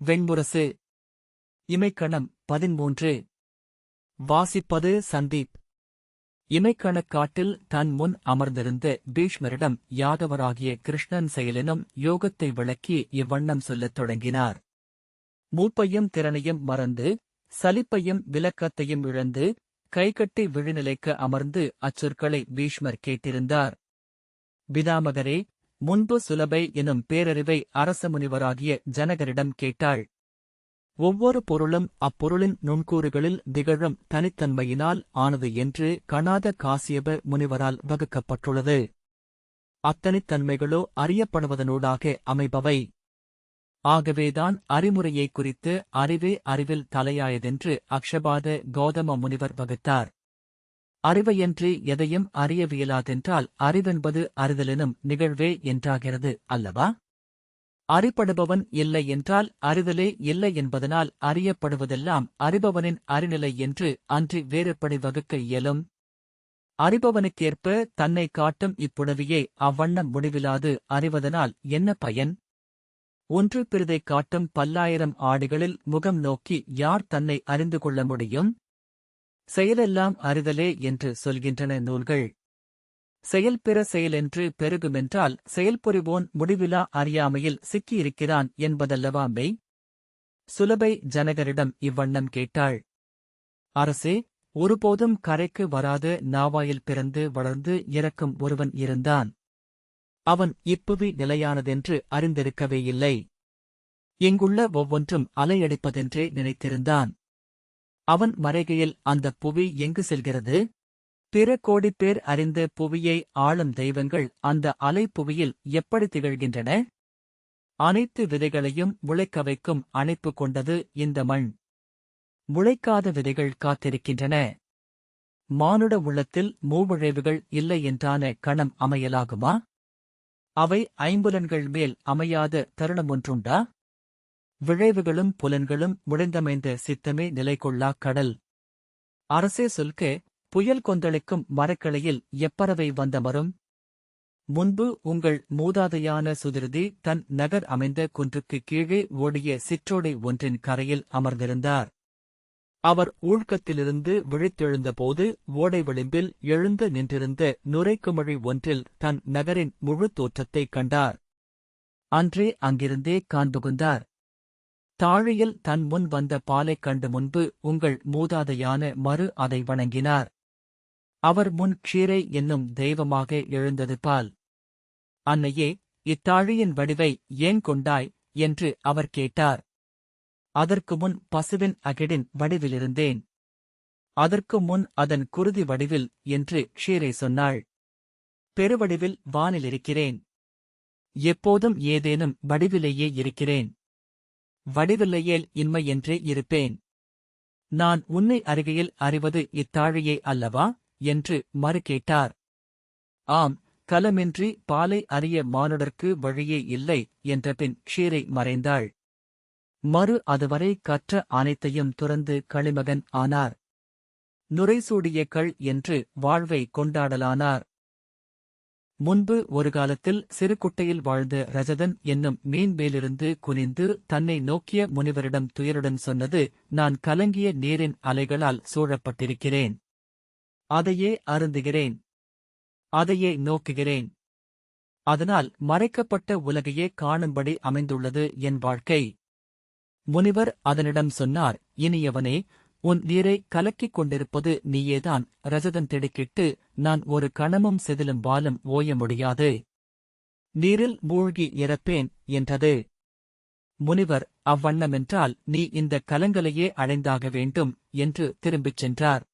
வெண்முரசு. இமைக்கணம் 13. வாசிப்பது சந்தீப். இமைக்கணக் காட்டில் தன் முன் அமர்ந்திருந்த பீஷ்மரிடம் யாதவராகிய கிருஷ்ணன் செயலெனும் யோகத்தை விளக்கி இவ்வண்ணம் சொல்லத் தொடங்கினார். மூப்பையும் திறனையும் மறந்து, சலிப்பையும் விலக்கத்தையும் இழந்து, கைகட்டி விழிநிலைக்க அமர்ந்து அச்சொற்களை பீஷ்மர் கேட்டிருந்தார். பிதாமகரே, முன்பு சுலபை எனும் பேரறிவை அரச முனிவராகிய ஜனகரிடம் கேட்டாள். ஒவ்வொரு பொருளும் அப்பொருளின் நுண்கூறுகளில் திகழும் தனித்தன்மையினால் ஆனது என்று கணாத காசியப முனிவரால் வகுக்கப்பட்டுள்ளது. அத்தனித்தன்மைகளோ அறியப்படுவதனூடாக அமைபவை. ஆகவேதான் அறிமுறையை குறித்து அறிவே அறிவில் தலையாயதென்று அக்ஷபாத கௌதம முனிவர் வகுத்தார். அறிவையன்றி எதையும் அறியவியலாதென்றால் அறிவென்பது அறிதலெனும் நிகழ்வே என்றாகிறது அல்லவா? அறிபடுபவன் இல்லை என்றால் அறிதலே இல்லை என்பதனால் அறியப்படுவதெல்லாம் அறிபவனின் அறிநிலை என்று அன்றி வேறுபடி வகுக்க இயலும். அறிபவனுக்கேற்ப தன்னை காட்டும் இப்புணவியை அவ்வண்ணம் முடிவிலாது அறிவதனால் என்ன பயன்? ஒன்று பிறிதைக் காட்டும் பல்லாயிரம் ஆடிகளில் முகம் நோக்கி யார் தன்னை அறிந்து கொள்ள முடியும்? செயலெல்லாம் அறிதலே என்று சொல்கின்றன நூல்கள். செயல்பிற செயலென்று பெருகுமென்றால் செயல்புரிவோன் முடிவிலா அறியாமையில் சிக்கியிருக்கிறான் என்பதல்லவா மெய்? சுலபை ஜனகரிடம் இவ்வண்ணம் கேட்டாள். அரசே, ஒருபோதும் கரைக்கு வராத நாவாயில் பிறந்து வளர்ந்து இறக்கும் ஒருவன் இருந்தான். அவன் இப்புவி நிலையானதென்று அறிந்திருக்கவேயில்லை. இங்குள்ள ஒவ்வொன்றும் அலையடிப்பதென்றே நினைத்திருந்தான். அவன் மறைகையில் அந்தப் புவி எங்கு செல்கிறது? பிற கோடிப்பேர் அறிந்த புவியை ஆளும் தெய்வங்கள் அந்த அலைப்புவியில் எப்படி திகழ்கின்றன? அனைத்து விதைகளையும் முளைக்க வைக்கும் அணைப்பு கொண்டது இந்த மண். முளைக்காத விதைகள் காத்திருக்கின்றன. மானுட உள்ளத்தில் மூவிழைவுகள் இல்லை என்றான கணம் அமையலாகுமா? அவை ஐம்புலன்கள் மேல் அமையாத தருணமொன்றுண்டா? விழைவுகளும் புலன்களும் முடைந்தமைந்த சித்தமே நிலை கொள்ளாக் கடல். அரசே சொல்க, புயல் கொந்தளிக்கும் மரக்கிளையில் எப்பறவை வந்தமரும்? முன்பு உங்கள் மூதாதையான சுதிருதி தன் நகர் அமைந்த குன்றுக்குக் கீழே ஓடிய சிற்றோடை ஒன்றின் கரையில் அமர்ந்திருந்தார். அவர் ஊழ்கத்திலிருந்து விழித்தெழுந்தபோது ஓடை விளிம்பில் எழுந்து நின்றிருந்த நுரைக்குமிழி ஒன்றில் தன் நகரின் முழு தோற்றத்தைக் கண்டார். அன்றே அங்கிருந்தே காண்புகுந்தார். தாழியில் தன் முன் வந்த பாலைக் கண்டு முன்பு உங்கள் மூதாதையான மறு அதை வணங்கினார். அவர் முன் க்ஷீரை என்னும் தெய்வமாக எழுந்தது பால். அன்னையே, இத்தாழியின் வடிவை ஏன் கொண்டாய் என்று அவர் கேட்டார். அதற்கு முன் பசுவின் அகிடின் வடிவிலிருந்தேன். அதற்கு முன் அதன் குருதி வடிவில் என்று க்ஷீரை சொன்னாள். பெருவடிவில் வானிலிருக்கிறேன். எப்போதும் ஏதேனும் வடிவிலேயே இருக்கிறேன். வடிவில்லையேல் இன்மை என்றே இருப்பேன். நான் உன்னை அறிகையில் அறிவது இத்தாழியை அல்லவா என்று மறு கேட்டார். ஆம், கலமின்றி பாலை அறிய மானுடர்க்கு வழியே இல்லை என்றபின் க்ஷீரை மறைந்தாள். மறு அதுவரை கற்ற அனைத்தையும் துறந்து களிமகன் ஆனார். நுரைசூடிய கள் என்று வாழ்வை கொண்டாடலானார். முன்பு ஒரு காலத்தில் சிறுகுட்டையில் வாழ்ந்த ரஜதன் என்னும் மீன் மேலிருந்து குனிந்து தன்னை நோக்கிய முனிவரிடம் துயருடன் சொன்னது, நான் கலங்கிய நீரின் அலைகளால் சூழப்பட்டிருக்கிறேன். அதையே அருந்துகிறேன். அதையே நோக்குகிறேன். அதனால் மறைக்கப்பட்ட உலகையே காணும்படி அமைந்துள்ளது என் வாழ்க்கை. முனிவர் அதனிடம் சொன்னார், இனியவனே, உன் நீரை கலக்கிக் கொண்டிருப்பது நீயேதான். ரஜதன் திடுக்கிட்டு, நான் ஒரு கணமும் செதிலும் வாலும் ஓய முடியாது. நீரில் மூழ்கி இறப்பேன் என்றது. முனிவர், அவ்வண்ணமென்றால் நீ இந்த கலங்கலையே அடைந்தாக வேண்டும் என்று திரும்பிச் சென்றார்.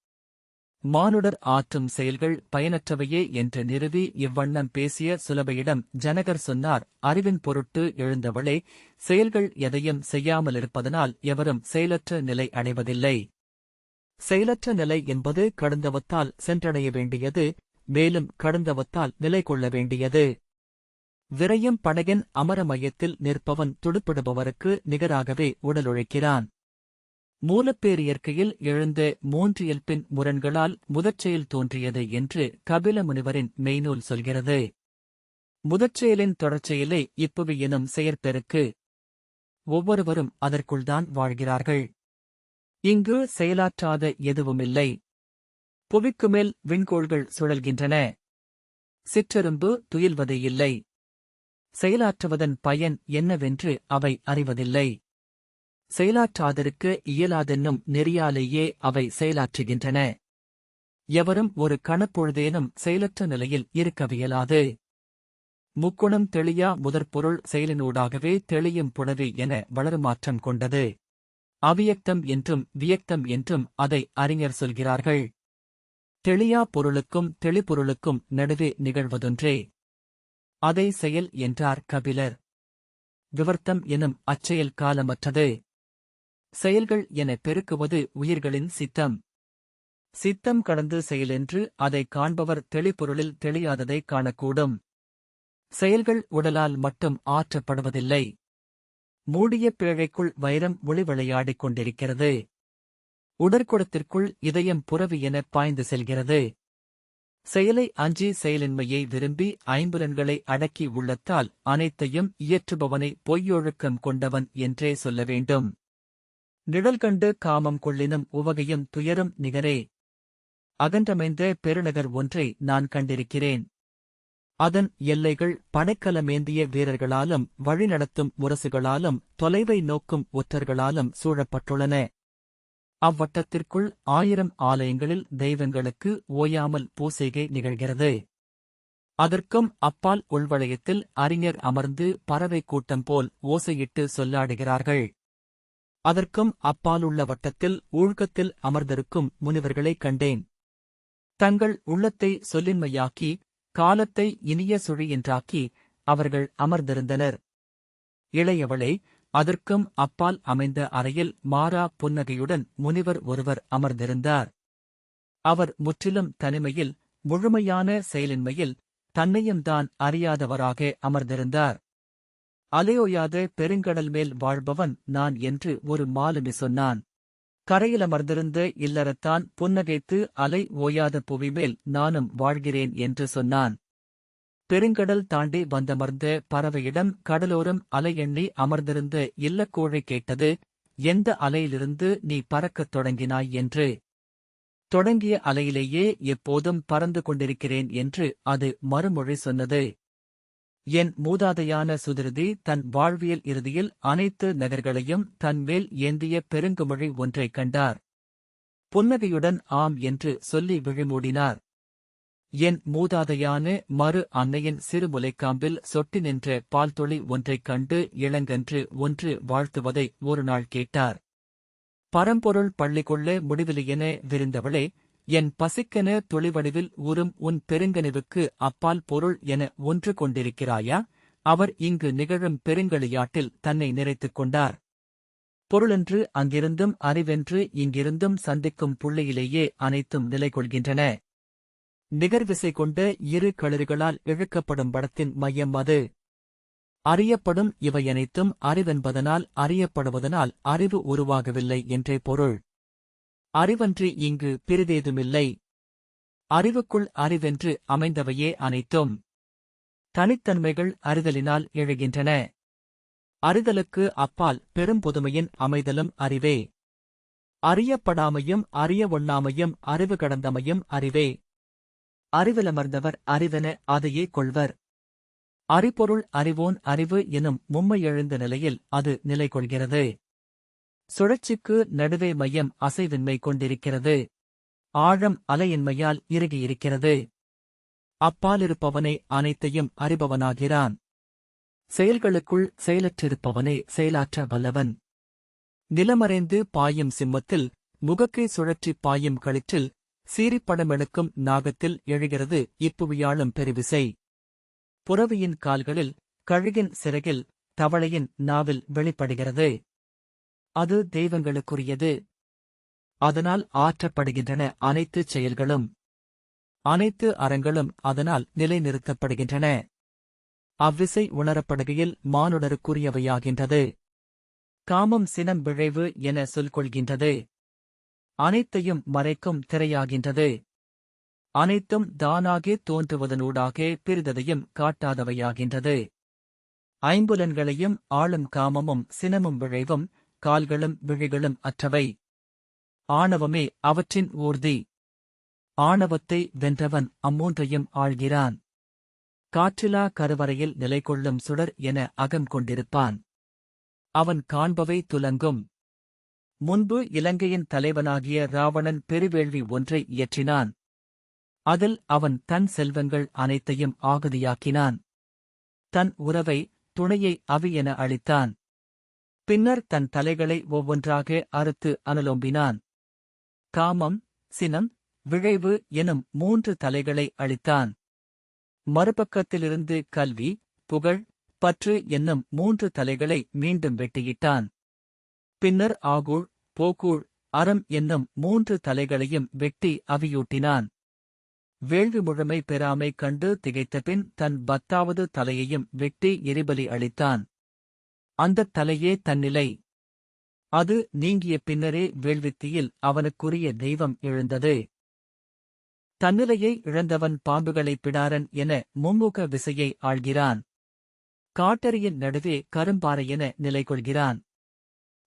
மானுடர் ஆற்றும் செயல்கள் பயனற்றவையே என்று நிறுவி இவ்வண்ணம் பேசிய சுலபையிடம் ஜனகர் சொன்னார், அறிவின் பொருட்டு எழுந்தவளே, செயல்கள் எதையும் செய்யாமலிருப்பதனால் எவரும் செயலற்ற நிலை அடைவதில்லை. செயலற்ற நிலை என்பது கடுந்தவத்தால் சென்றடைய வேண்டியது, மேலும் கடுந்தவத்தால் நிலை கொள்ள வேண்டியது. விரையும் படகின் அமர மையத்தில் நிற்பவன் துடுப்பிடுபவருக்கு நிகராகவே உடலுழைக்கிறான். மூலப்பேரியற்கையில் எழுந்த மூன்றியல்பின் முரண்களால் முதற்செயல் தோன்றியது என்று கபில முனிவரின் மெய்நூல் சொல்கிறது. முதற்செயலின் தொடர்ச்செயலே இப்புவி எனும் செயற்பெருக்கு. ஒவ்வொருவரும் அதற்குள்தான் வாழ்கிறார்கள். இங்கு செயலாற்றாத எதுவுமில்லை. புவிக்குமேல் விண்கோள்கள் சுழல்கின்றன. சிற்றெரும்பு துயில்வது இல்லை. செயலாற்றுவதன் பயன் என்னவென்று அவை அறிவதில்லை. செயலாற்றாதிருக்க இயலாதென்னும் நெறியாலேயே அவை செயலாற்றுகின்றன. எவரும் ஒரு கணப்பொழுதேனும் செயலற்ற நிலையில் இருக்கவியலாது. முக்குணம் தெளியா முதற்பொருள் செயலினூடாகவே தெளியும் புணவி என வளருமாற்றம் கொண்டது. அவியக்தம் என்றும் வியக்தம் என்றும் அதை அறிஞர் சொல்கிறார்கள். தெளியா பொருளுக்கும் தெளிபொருளுக்கும் நடுவே நிகழ்வதொன்றே. அதை செயல் என்றார் கபிலர். விவர்த்தம் எனும் அச்செயல் காலமற்றது. செயல்கள் என பெருக்குவது உயிர்களின் சித்தம். சித்தம் கடந்து செயலென்று அதை காண்பவர் தெளிபொருளில் தெளியாததை காணக்கூடும். செயல்கள் உடலால் மட்டும் ஆற்றப்படுவதில்லை. மூடிய பேழைக்குள் வைரம் ஒளி விளையாடிக் கொண்டிருக்கிறது. உடற்குடத்திற்குள் இதயம் புரவி என பாய்ந்து செல்கிறது. செயலை அஞ்சி செயலின்மையை விரும்பி ஐம்புலன்களை அடக்கி உள்ளத்தால் அனைத்தையும் இயற்றுபவனை பொய்யொழுக்கம் கொண்டவன் என்றே சொல்ல வேண்டும். நிழல் கண்டு காமம் கொள்ளினும் உவகையும் துயரும் நிகரே. அகன்றமைந்த பெருநகர் ஒன்றை நான் கண்டிருக்கிறேன். அதன் எல்லைகள் படைக்கலமேந்திய வீரர்களாலும் வழிநடத்தும் முரசுகளாலும் தொலைவை நோக்கும் ஒற்றர்களாலும் சூழப்பட்டுள்ளன. அவ்வட்டத்திற்குள் 1000 ஆலயங்களில் தெய்வங்களுக்கு ஓயாமல் பூசைகை நிகழ்கிறது. அதற்கும் அப்பால் உள்வளையத்தில் அறிஞர் அமர்ந்து பறவை கூட்டம் போல் ஓசையிட்டு சொல்லாடுகிறார்கள். அதற்கும் அப்பாலுள்ள வட்டத்தில் ஊழ்கத்தில் அமர்ந்திருக்கும் முனிவர்களைக் கண்டேன். தங்கள் உள்ளத்தை சொல்லின்மையாக்கி காலத்தை இனிய சுழி என்றாக்கி அவர்கள் அமர்ந்திருந்தனர். இளையவளே, அதற்கும் அப்பால் அமைந்த அறையில் மாறா புன்னகையுடன் முனிவர் ஒருவர் அமர்ந்திருந்தார். அவர் முற்றிலும் தனிமையில், முழுமையான செயலின்மையில், தன்னையும் தான் அறியாதவராக அமர்ந்திருந்தார். அலையோயாத பெருங்கடல் மேல் வாழ்பவன் நான் என்று ஒரு மாலுமி சொன்னான். கரையிலமர்ந்திருந்த இல்லறத்தான் புன்னகைத்து அலை ஓயாத புவிமேல் நானும் வாழ்கிறேன் என்று சொன்னான். பெருங்கடல் தாண்டி வந்தமர்ந்த பறவையிடம் கடலோரம் அலை எண்ணி அமர்ந்திருந்த இல்லக்கோழை கேட்டது, எந்த அலையிலிருந்து நீ பறக்கத் தொடங்கினாய் என்று. தொடங்கிய அலையிலேயே எப்போதும் பறந்து கொண்டிருக்கிறேன் என்று அது மறுமொழி சொன்னது. என் மூதாதையான சுதிருதி தன் வாழ்வியல் இறுதியில் அனைத்து நகர்களையும் தன்மேல் ஏந்திய பெருங்குமிழி ஒன்றைக் கண்டார். புன்னகையுடன் ஆம் என்று சொல்லி விழிமூடினார். என் மூதாதையான மறு அன்னையின் சிறு முலைக்காம்பில் சொட்டி நின்ற பால்துளி ஒன்றைக் கண்டு இளங்கன்று ஒன்று வாழ்த்துவதை ஒருநாள் கேட்டார். பரம்பொருள் பள்ளி கொள்ள முடிவிலியென விரிந்தவளே, என் பசிக்கென துளிவடிவில் ஊறும் உன் பெருங்கனிவுக்கு அப்பால் பொருள் என ஒன்று கொண்டிருக்கிறாயா? அவர் இங்கு நிகழும் பெருங்களியாட்டில் தன்னை நிறைத்துக் கொண்டார். பொருளென்று அங்கிருந்தும் அறிவென்று இங்கிருந்தும் சந்திக்கும் புள்ளியிலேயே அனைத்தும் நிலை கொள்கின்றன. நிகர்விசை கொண்ட இரு களிறுகளால் இழுக்கப்படும் படத்தின் மையம் அது. அறியப்படும் இவையனைத்தும் அறிவென்பதனால் அறியப்படுவதனால் அறிவு உருவாகவில்லை என்றே பொருள். அறிவன்றி இங்கு பிறிதேதுமில்லை. அறிவுக்குள் அறிவென்று அமைந்தவையே அனைத்தும். தனித்தன்மைகள் அறிதலினால் எழுகின்றன. அறிதலுக்கு அப்பால் பெரும்பொதுமையின் அமைதலும் அறிவே. அறியப்படாமையும் அறிய ஒண்ணாமையும் அறிவு கடந்தமையும் அறிவே. அறிவிலமர்ந்தவர் அறிவென அதையே கொள்வர். அறிபொருள் அறிவோன் அறிவு எனும் மும்மை எழுந்த நிலையில் அது நிலை கொள்கிறது. சுழற்சிக்கு நடுவே மையம் அசைவின்மை கொண்டிருக்கிறது. ஆழம் அலையின்மையால் இறுகியிருக்கிறது. அப்பாலிருப்பவனே அனைத்தையும் அறிபவனாகிறான். செயல்களுக்குள் செயலற்றிருப்பவனே செயலாற்ற வல்லவன். நிலமறைந்து பாயும் சிம்மத்தில், முகக்கை சுழற்றிப் பாயும் களிற்றில், சீரிப்படமெடுக்கும் நாகத்தில் எழுகிறது இப்புவியாளும் பெருவிசை. புறவியின் கால்களில், கழுகின் சிறகில், தவளையின் நாவில் வெளிப்படுகிறது. அது தெய்வங்களுக்குரியது. அதனால் ஆற்றப்படுகின்றன அனைத்து செயல்களும். அனைத்து அறங்களும் அதனால் நிலைநிறுத்தப்படுகின்றன. அவ்விசை உணரப்படுகையில் மானுடருக்குரியவையாகின்றது. காமம் சினம் விழைவு என சொல்கொள்கின்றது. அனைத்தையும் மறைக்கும் திரையாகின்றது. அனைத்தும் தானாகே தோன்றுவதனூடாக பிறிததையும் காட்டாதவையாகின்றது. ஐம்புலன்களையும் ஆளும் காமமும் சினமும் விழைவும் கால்களும் விழிகளும் அற்றவை. ஆணவமே அவற்றின் ஊர்தி. ஆணவத்தை வென்றவன் அம்மூன்றையும் ஆள்கிறான். காற்றிலா கருவறையில் நிலைகொள்ளும் சுடர் என அகம் கொண்டிருப்பான். அவன் காண்பவை துலங்கும். முன்பு இலங்கையின் தலைவனாகிய ராவணன் பெருவேள்வி ஒன்றை இயற்றினான். அதில் அவன் தன் செல்வங்கள் அனைத்தையும் ஆகுதியாக்கினான். தன் உறவை, துணையை அவி என அளித்தான். பின்னர் தன் தலைகளை ஒவ்வொன்றாக அறுத்து அனலோம்பினான். காமம், சினம், விழைவு எனும் 3 தலைகளை அளித்தான். மறுபக்கத்திலிருந்து கல்வி, புகழ், பற்று என்னும் 3 தலைகளை மீண்டும் வெட்டியிட்டான். பின்னர் ஆகூழ், போகூழ், அறம் என்னும் 3 தலைகளையும் வெட்டி அவியூட்டினான். வேள்வி முழுமை பெறாமை கண்டு திகைத்தபின் தன் 10வது தலையையும் வெட்டி எரிபலி அளித்தான். அந்தத் தலையே தன்னிலை. அது நீங்கிய பின்னரே வேள்வித்தீயில் அவனுக்குரிய தெய்வம் எழுந்தது. தன்னிலையை இழந்தவன் பாம்புகளைப் பிடாரன் என மும்முக விசையை ஆள்கிறான். காட்டறியின் நடுவே கரும்பாறையென நிலைகொள்கிறான்.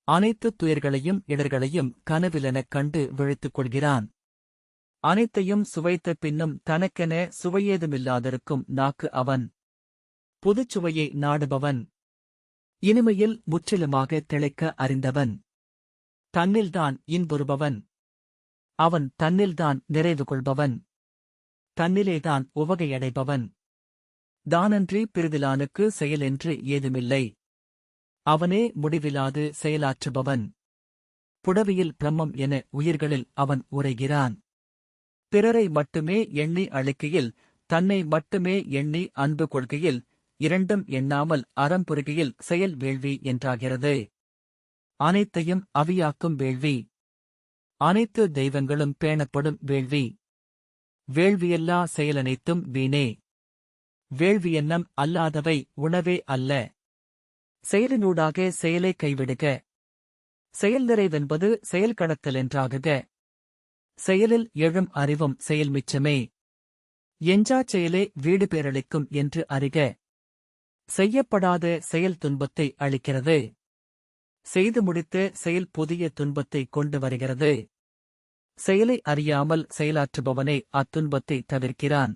அனைத்துத் துயர்களையும் இடர்களையும் கனவிலெனக் கண்டு விழித்துக் கொள்கிறான். அனைத்தையும் சுவைத்த பின்னும் தனக்கென சுவையேதுமில்லாதிருக்கும் நாக்கு அவன். புதுச்சுவையை நாடுபவன். இனிமையில் முற்றிலுமாக திளைக்க அறிந்தவன். தன்னில்தான் இன்புறுபவன். அவன் தன்னில்தான் நிறைவு கொள்பவன். தன்னிலேதான் உவகையடைபவன். தானன்றி பிறிதிலானுக்கு செயலென்று ஏதுமில்லை. அவனே முடிவிலாது செயலாற்றுபவன். புடவியில் பிரம்மம் என உயிர்களில் அவன் உரைகிறான். பிறரை மட்டுமே எண்ணி அளிக்கையில், தன்னை மட்டுமே எண்ணி அன்பு கொள்கையில், இரண்டும் எண்ணாமல் அறம் புரிகையில் செயல் வேள்வி என்றாகிறது. அனைத்தையும் அவியாக்கும் வேள்வி. அனைத்து தெய்வங்களும் பேணப்படும் வேள்வி. வேள்வியல்லா செயலனைத்தும் வீணே. வேள்வியெண்ணம் அல்லாதவை உணவே அல்ல. செயலினூடாக செயலை கைவிடுக. செயல் நிறைவென்பது செயல் கடத்தலென்றாகுக. செயலில் எழும் அறிவும் செயல் மிச்சமே. எஞ்சாச் செயலே வீடு பேரளிக்கும் என்று அறிக. செய்யப்படாத செயல் துன்பத்தை அளிக்கிறது. செய்து முடித்த செயல் புதிய துன்பத்தை கொண்டு வருகிறது. செயலை அறியாமல் செயலாற்றுபவனே அத்துன்பத்தை தவிர்க்கிறான்.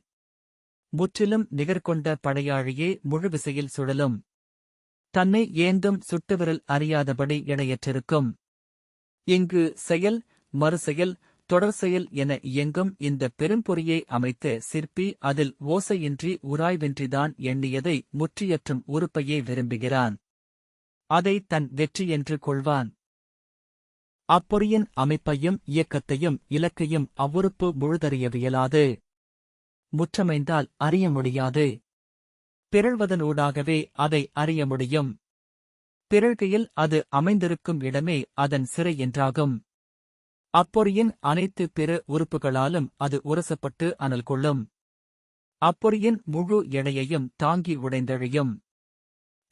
முற்றிலும் நிகர்கொண்ட படையாழியே முழுவிசையில் சுழலும். தன்னை ஏந்தும் சுட்டுவிரல் அறியாதபடி இடையற்றிருக்கும். இங்கு செயல், மறுசெயல், தொடர்செயல் என இயங்கும் இந்த பெரும்பொறியை அமைத்த சிற்பி அதில் ஓசையின்றி உராய்வின்றிதான் எண்ணியதை முற்றியற்றும் உறுப்பையே விரும்புகிறான். அதை தன் வெற்றியென்று கொள்வான். அப்பொறியின் அமைப்பையும் இயக்கத்தையும் இலக்கையும் அவ்வுறுப்பு முழுதறியவியலாது. முற்றமைந்தால் அறிய முடியாது. பிறழ்வதனூடாகவே அதை அறிய முடியும். பிறழ்கையில் அது அமைந்திருக்கும் இடமே அதன் சிறை என்றாகும். அப்பொறியின் அனைத்து பிற உறுப்புகளாலும் அது உரசப்பட்டு அனல் கொள்ளும். அப்பொறியின் முழு எடையையும் தாங்கி உடைந்தெழியும்.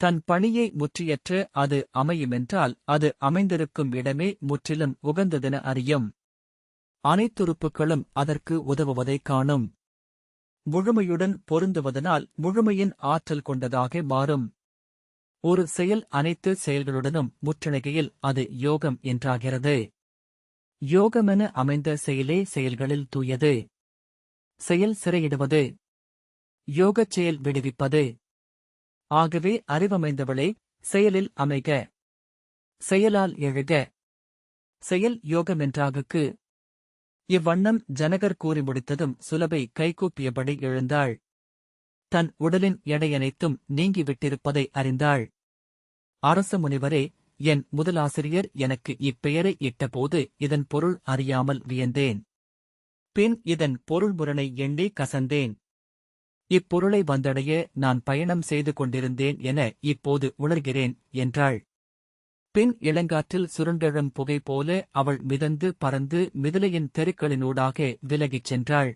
தன் பணியை முற்றியற்று அது அமையுமென்றால் அது அமைந்திருக்கும் இடமே முற்றிலும் உகந்ததென அறியும். அனைத்துறுப்புகளும் அதற்கு உதவுவதைக் காணும். முழுமையுடன் பொருந்துவதனால் முழுமையின் ஆற்றல் கொண்டதாக மாறும். ஒரு செயல் அனைத்து செயல்களுடனும் முற்றிணைகையில் அது யோகம் என்றாகிறது. யோகமென அமைந்த செயலே செயல்களில் தூயது. செயல் சிறையிடுவது. யோகச் செயல் விடுவிப்பது. ஆகவே அறிவமைந்தவளே, செயலில் அமைக. செயலால் எழுக. செயல் யோகமென்றாகுக்கு. இவ்வண்ணம் ஜனகர் கூறி முடித்ததும் சுலபை கைகூப்பியபடி எழுந்தாள். தன் உடலின் எடையனைத்தும் நீங்கிவிட்டிருப்பதை அறிந்தாள். அரச முனிவரே, என் முதலாசிரியர் எனக்கு இப்பெயரை இட்டபோது இதன் பொருள் அறியாமல் வியந்தேன். பின் இதன் பொருள் முரணை எண்ணி கசந்தேன். இப்பொருளை வந்தடைய நான் பயணம் செய்து கொண்டிருந்தேன் என இப்போது உணர்கிறேன் என்றாள். பின் இளங்காற்றில் சுருண்டெழும் புகை போல அவள் மிதந்து பறந்து மிதிலையின் தெருக்களினூடாக விலகிச் சென்றாள்.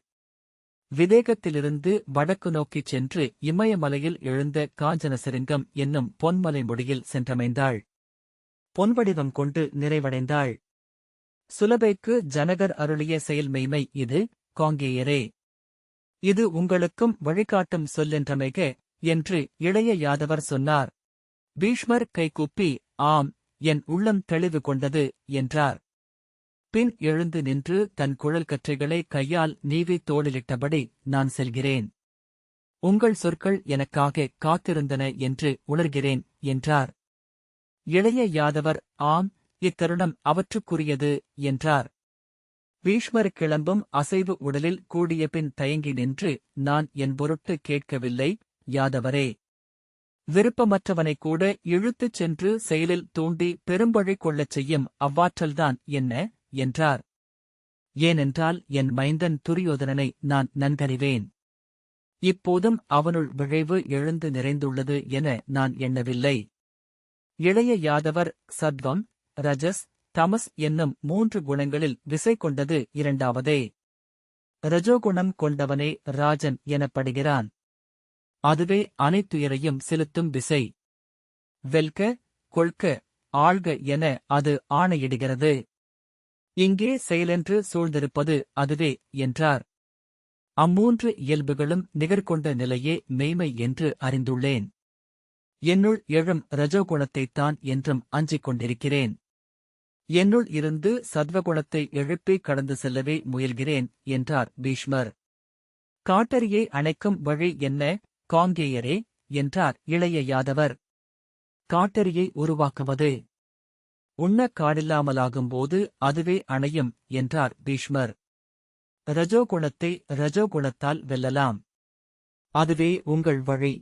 விதேகத்திலிருந்து வடக்கு நோக்கிச் சென்று இமயமலையில் எழுந்த காஞ்சனசிருங்கம் என்னும் பொன்மலை முடியில் சென்றமைந்தாள். பொன்வடிவம் கொண்டு நிறைவடைந்தாள். சுலபைக்கு ஜனகர் அருளிய செயல்மெய்மை இது, காங்கேயரே. இது உங்களுக்கும் வழிகாட்டும் சொல்லென்றமைக என்று இளைய யாதவர் சொன்னார். பீஷ்மர் கைகூப்பி, ஆம், என் உள்ளம் தெளிவு கொண்டது, என்றார். பின் எழுந்து நின்று தன் குழல் கற்றைகளை கையால் நீவி தோளிலிட்டபடி, நான் செல்கிறேன். உங்கள் சொற்கள் எனக்காக காத்திருந்தன என்று உணர்கிறேன், என்றார். இளைய யாதவர், ஆம், இத்தருணம் அவற்றுக்குரியது, என்றார். பீஷ்மர் கிளம்பும் அசைவு உடலில் கூடியபின் தயங்கி நின்று, நான் என் பொருட்டு கேட்கவில்லை, யாதவரே. விருப்பமற்றவனைக் கூட இழுத்துச் சென்று செயலில் தூண்டி பெரும்பழி கொள்ளச் செய்யும் அவ்வாற்றல்தான் என்ன, என்றார். ஏனென்றால் என் மைந்தன் துரியோதனனை நான் நன்கறிவேன். இப்போதும் அவனுள் விழைவு எழுந்து நிறைந்துள்ளது என நான் எண்ணவில்லை. இளைய யாதவர் சத்வம், ரஜஸ், தமஸ் என்னும் 3 குணங்களில் விசை கொண்டது இரண்டாவதே. ரஜோகுணம் கொண்டவனே ராஜன் எனப்படுகிறான். அதுவே அனைத்துயிரையும் செலுத்தும் விசை. வெல்க, கொள்க, ஆள்க என அது ஆணையிடுகிறது. இங்கே செயலென்று சூழ்ந்திருப்பது அதுவே, என்றார். அம்மூன்று இயல்புகளும் நிகர்கொண்ட நிலையே மெய்மை என்று அறிந்துள்ளேன். என்னுள் எழும் ரஜோகுணத்தைத்தான் என்றும் அஞ்சிக் கொண்டிருக்கிறேன். என்னுள் இருந்து சத்வகுணத்தை எழுப்பி கடந்து செல்லவே முயல்கிறேன், என்றார் பீஷ்மர். காட்டரியை அணைக்கும் வழி என்ன, காங்கேயரே, என்றார் இளைய யாதவர். காட்டரியை உருவாக்குவது. உண்ணக் காடில்லாமலாகும்போது அதுவே அணையும், என்றார் பீஷ்மர். ரஜோகுணத்தை ரஜோகுணத்தால் வெல்லலாம். அதுவே உங்கள் வழி.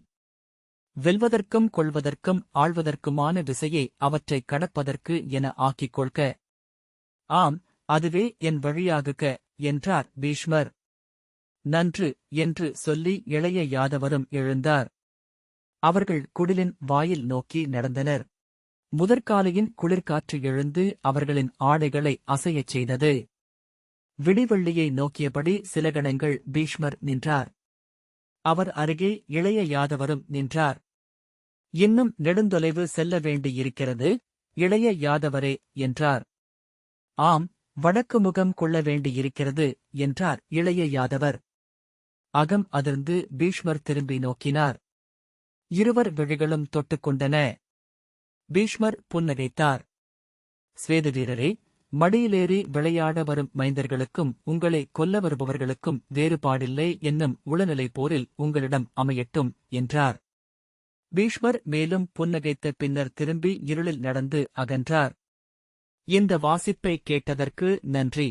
வெல்வதற்கும் கொள்வதற்கும் ஆள்வதற்குமான விசையை அவற்றைக் கடப்பதற்கு என ஆக்கிக் கொள்க. ஆம், அதுவே என் வழியாகுக, என்றார் பீஷ்மர். நன்று, என்று சொல்லி இளைய யாதவரும் எழுந்தார். அவர்கள் குடிலின் வாயில் நோக்கி நடந்தனர். முதற்காலையின் குளிர்காற்று எழுந்து அவர்களின் ஆடைகளை அசையச் செய்தது. விடிவெள்ளியை நோக்கியபடி சில கணங்கள் பீஷ்மர் நின்றார். அவர் அருகே இளைய யாதவரும் நின்றார். இன்னும் நெடுந்தொலைவு செல்ல வேண்டியிருக்கிறது, இளைய யாதவரே, என்றார். ஆம், வடக்கு முகம் கொள்ள வேண்டியிருக்கிறது, என்றார் இளைய யாதவர். அகம் அதிர்ந்து பீஷ்மர் திரும்பி நோக்கினார். இருவர் விழிகளும் தொட்டுக்கொண்டன. பீஷ்மர் புன்னகைத்தார். ஸ்வேதவீரரே, மடியிலேறி விளையாட வரும் மைந்தர்களுக்கும் உங்களை கொல்ல வருபவர்களுக்கும் வேறுபாடில்லை என்னும் உளநிலை போரில் உங்களிடம் அமையட்டும், என்றார். பீஷ்மர் மேலும் புன்னகைத்த பின்னர் திரும்பி இருளில் நடந்து அகன்றார். இந்த வாசிப்பை கேட்டதற்கு நன்றி.